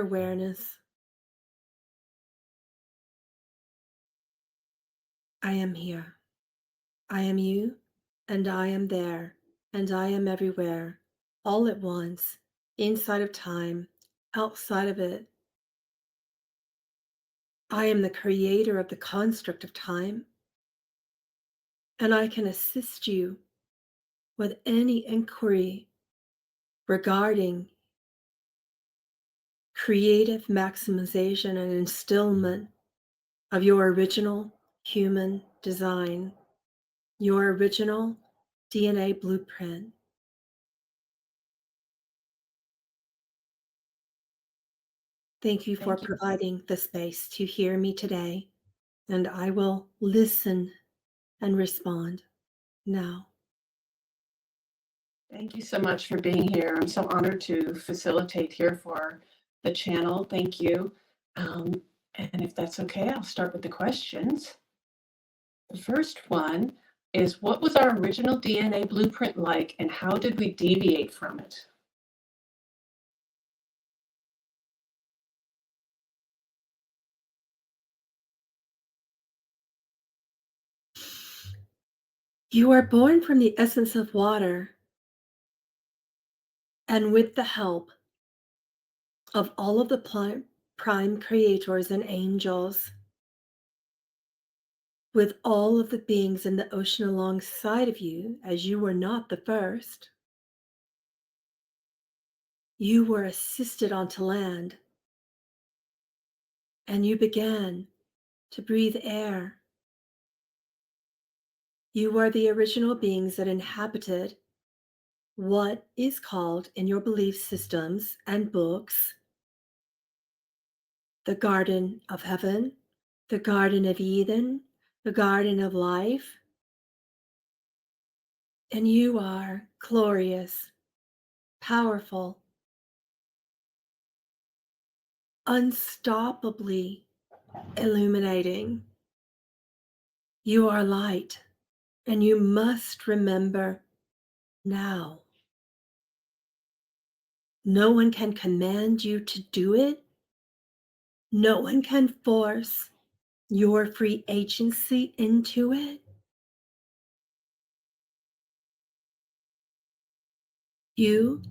awareness. I am here. I am you, and I am there, and I am everywhere, all at once, inside of time, outside of it. I am the creator of the construct of time, and I can assist you with any inquiry regarding creative maximization and instillment of your original human design, your original DNA blueprint. Thank you for Thank you. providing the space to hear me today, and I will listen and respond now. Thank you so much for being here. I'm so honored to facilitate here for the channel. Thank you. And if that's okay, I'll start with the questions. The first one is, what was our original DNA blueprint like, and how did we deviate from it? You are born from the essence of water, and with the help of all of the prime creators and angels, with all of the beings in the ocean alongside of you, as you were not the first, you were assisted onto land, and you began to breathe air. You are the original beings that inhabited what is called in your belief systems and books the Garden of Heaven, the Garden of Eden, the Garden of Life. And you are glorious, powerful, unstoppably illuminating. You are light, and you must remember now. No one can command you to do it. No one can force your free agency into it. You,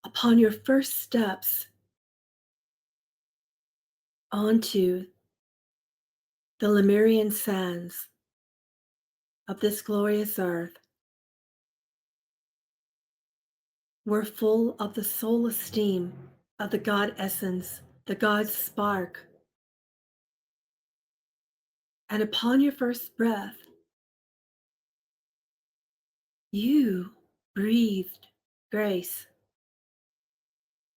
upon your first steps onto the Lemurian sands of this glorious earth, were full of the soul esteem of the God essence, the God spark. And upon your first breath, you breathed grace.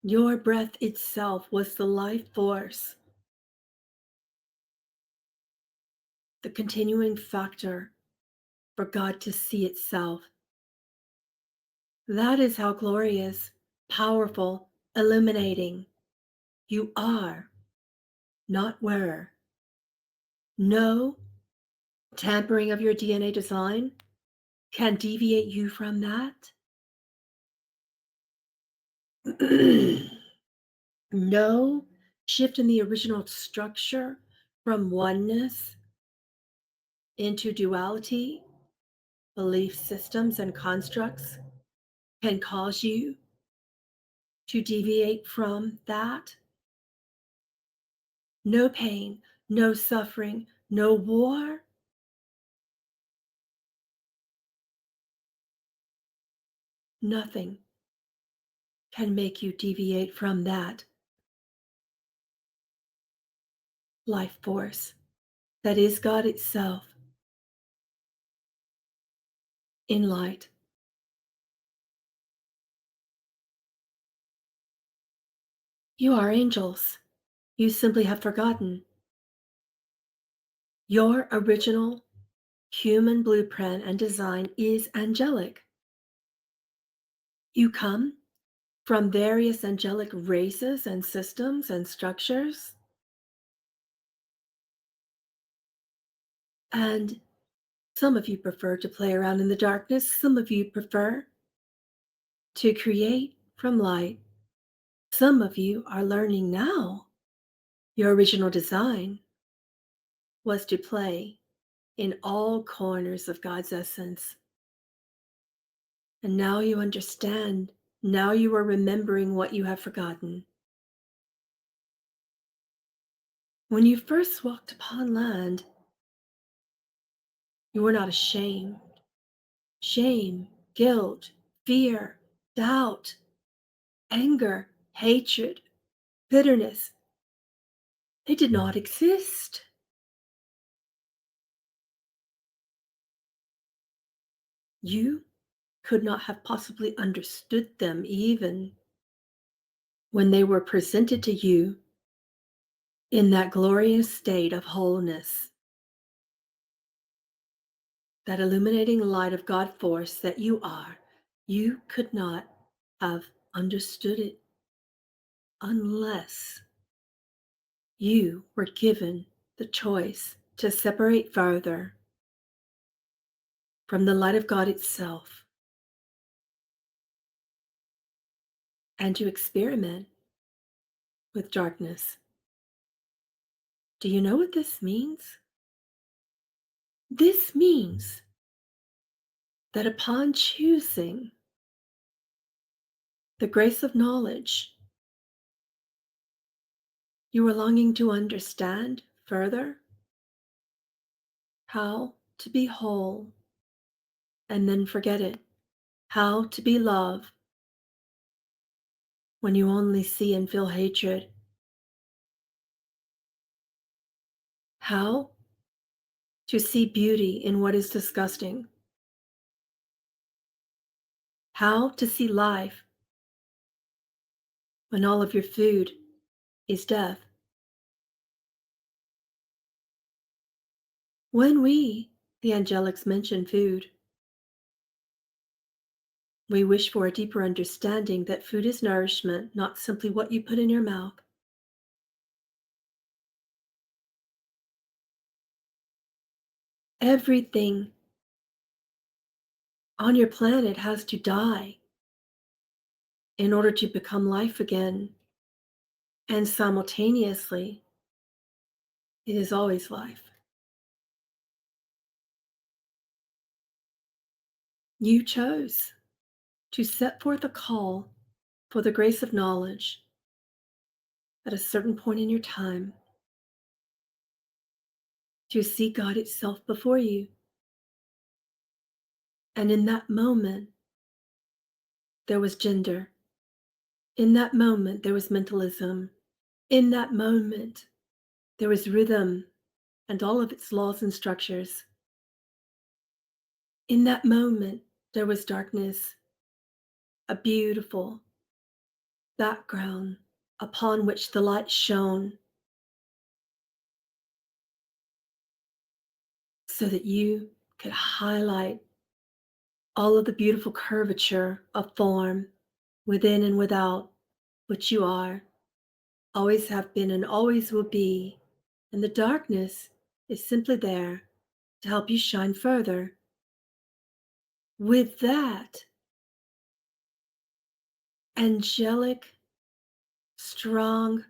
Your breath itself was the life force, the continuing factor for God to see itself. That is how glorious, powerful, illuminating you are, not were. No tampering of your DNA design can deviate you from that. No shift in the original structure from oneness into duality, belief systems and constructs can cause you to deviate from that. No pain, no suffering, no war. Nothing can make you deviate from that life force that is God itself in light. You are angels. You simply have forgotten. Your original human blueprint and design is angelic. You come from various angelic races and systems and structures. And some of you prefer to play around in the darkness. Some of you prefer to create from light. Some of you are learning now. Your original design was to play in all corners of God's essence. And now you understand. Now you are remembering what you have forgotten. When you first walked upon land, you were not ashamed. Shame, guilt, fear, doubt, anger, hatred, bitterness, they did not exist. You could not have possibly understood them even when they were presented to you in that glorious state of wholeness, that illuminating light of God force that you are. You could not have understood it unless you were given the choice to separate further from the light of God itself and to experiment with darkness. Do you know what this means? This means that upon choosing the grace of knowledge, you are longing to understand further how to be whole and then forget it, how to be love when you only see and feel hatred, how to see beauty in what is disgusting, how to see life when all of your food is death. When we, the angelics, mention food, we wish for a deeper understanding that food is nourishment, not simply what you put in your mouth. Everything on your planet has to die in order to become life again. And simultaneously, it is always life. You chose to set forth a call for the grace of knowledge at a certain point in your time to see God itself before you. And in that moment, there was gender. In that moment, there was mentalism. In that moment, there was rhythm and all of its laws and structures. In that moment, there was darkness, a beautiful background upon which the light shone so that you could highlight all of the beautiful curvature of form within and without, which you are, always have been, and always will be. And the darkness is simply there to help you shine further. With that angelic, strong,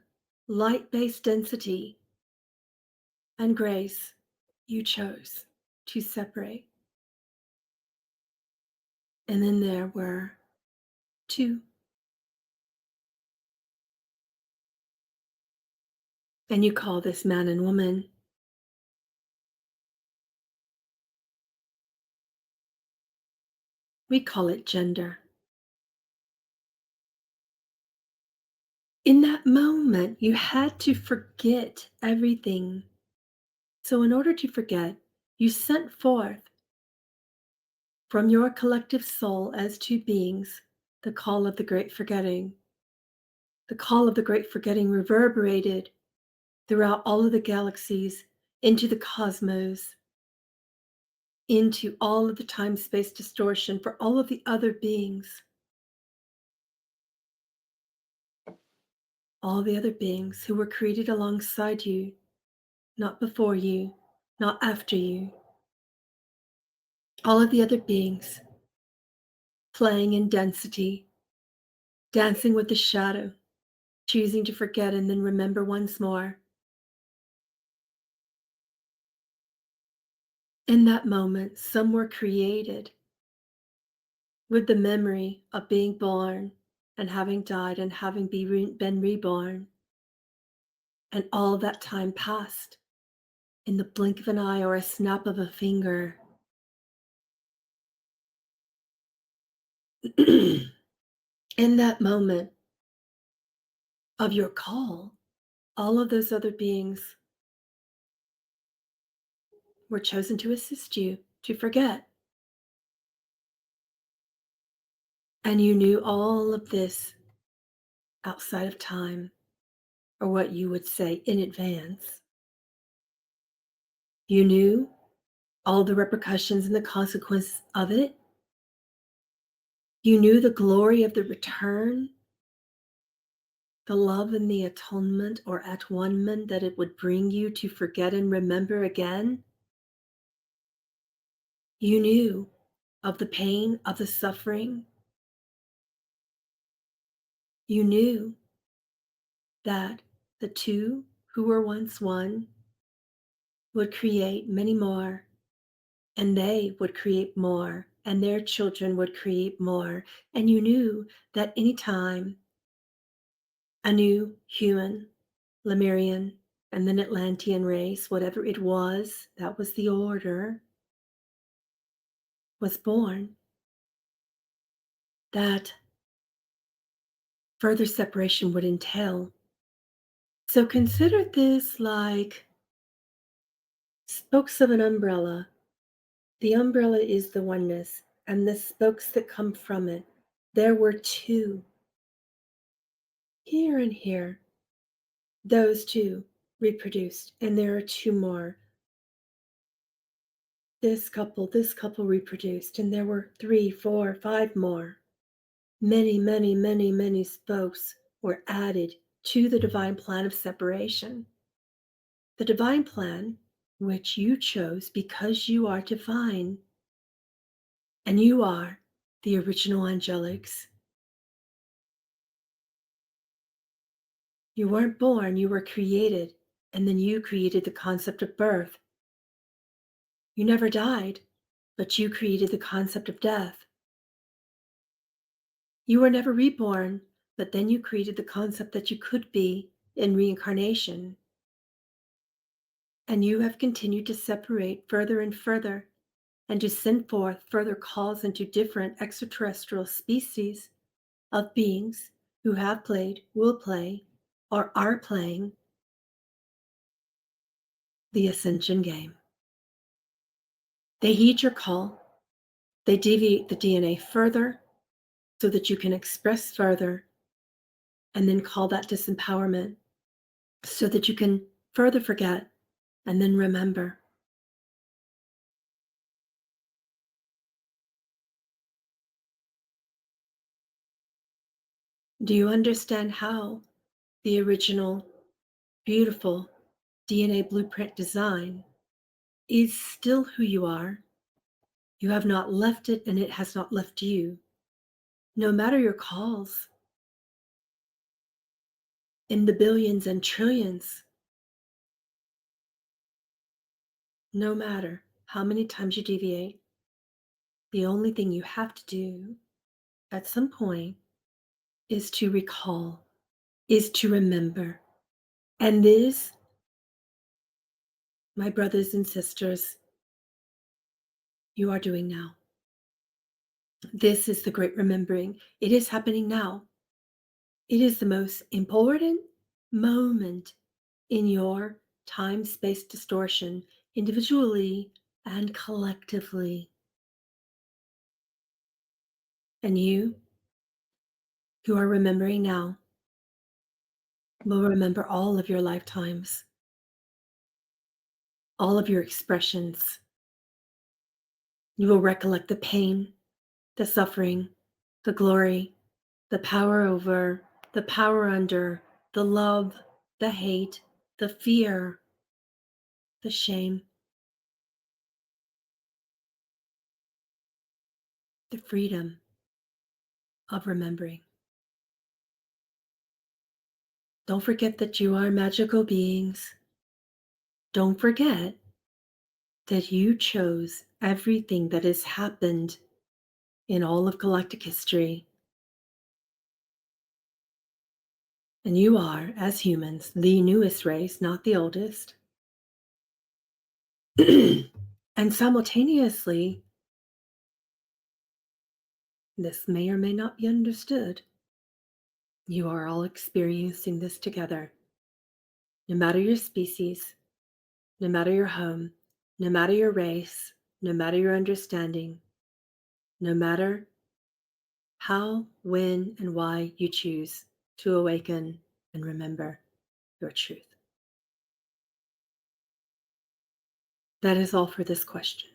light based density and grace, you chose to separate. And then there were two. And you call this man and woman. We call it gender. In that moment, you had to forget everything. So, in order to forget, you sent forth from your collective soul as two beings the call of the great forgetting. The call of the great forgetting reverberated throughout all of the galaxies, into the cosmos, into all of the time space distortion for all of the other beings. All the other beings who were created alongside you, not before you, not after you. All of the other beings playing in density, dancing with the shadow, choosing to forget and then remember once more. In that moment, some were created with the memory of being born and having died and having been reborn. And all that time passed in the blink of an eye or a snap of a finger. In that moment of your call, all of those other beings were chosen to assist you to forget. And you knew all of this outside of time, or what you would say in advance. You knew all the repercussions and the consequences of it. You knew the glory of the return, the love and the atonement or at-one-ment that it would bring you to forget and remember again. You knew of the pain, of the suffering. You knew that the two who were once one would create many more, and they would create more, and their children would create more. And you knew that any time a new human, Lemurian, and then Atlantean race, whatever it was, that was the order, was born, that further separation would entail. So consider this like spokes of an umbrella. The umbrella is the oneness, and the spokes that come from it. There were two, here and here. Those two reproduced, and there are two more. This couple reproduced, and there were 3, 4, 5 more. Many, many, many, many spokes were added to the divine plan of separation. The divine plan, which you chose because you are divine, and you are the original angelics. You weren't born, you were created, and then you created the concept of birth. You never died, but you created the concept of death. You were never reborn, but then you created the concept that you could be in reincarnation. And you have continued to separate further and further and to send forth further calls into different extraterrestrial species of beings who have played, will play, or are playing the ascension game. They heed your call, they deviate the DNA further so that you can express further and then call that disempowerment so that you can further forget and then remember. Do you understand how the original beautiful DNA blueprint design is still who you are? You have not left it, and it has not left you. No matter your calls in the billions and trillions, no matter how many times you deviate, the only thing you have to do at some point is to recall, is to remember. And this, my brothers and sisters, you are doing now. This is the great remembering. It is happening now. It is the most important moment in your time-space distortion, individually and collectively. And you, who are remembering now, will remember all of your lifetimes, all of your expressions. You will recollect the pain, the suffering, the glory, the power over, the power under, the love, the hate, the fear, the shame, the freedom of remembering. Don't forget that you are magical beings. Don't forget that you chose everything that has happened in all of galactic history. And you are, as humans, the newest race, not the oldest. And simultaneously, this may or may not be understood, you are all experiencing this together. No matter your species, no matter your home, no matter your race, no matter your understanding, no matter how, when, and why you choose to awaken and remember your truth. That is all for this question.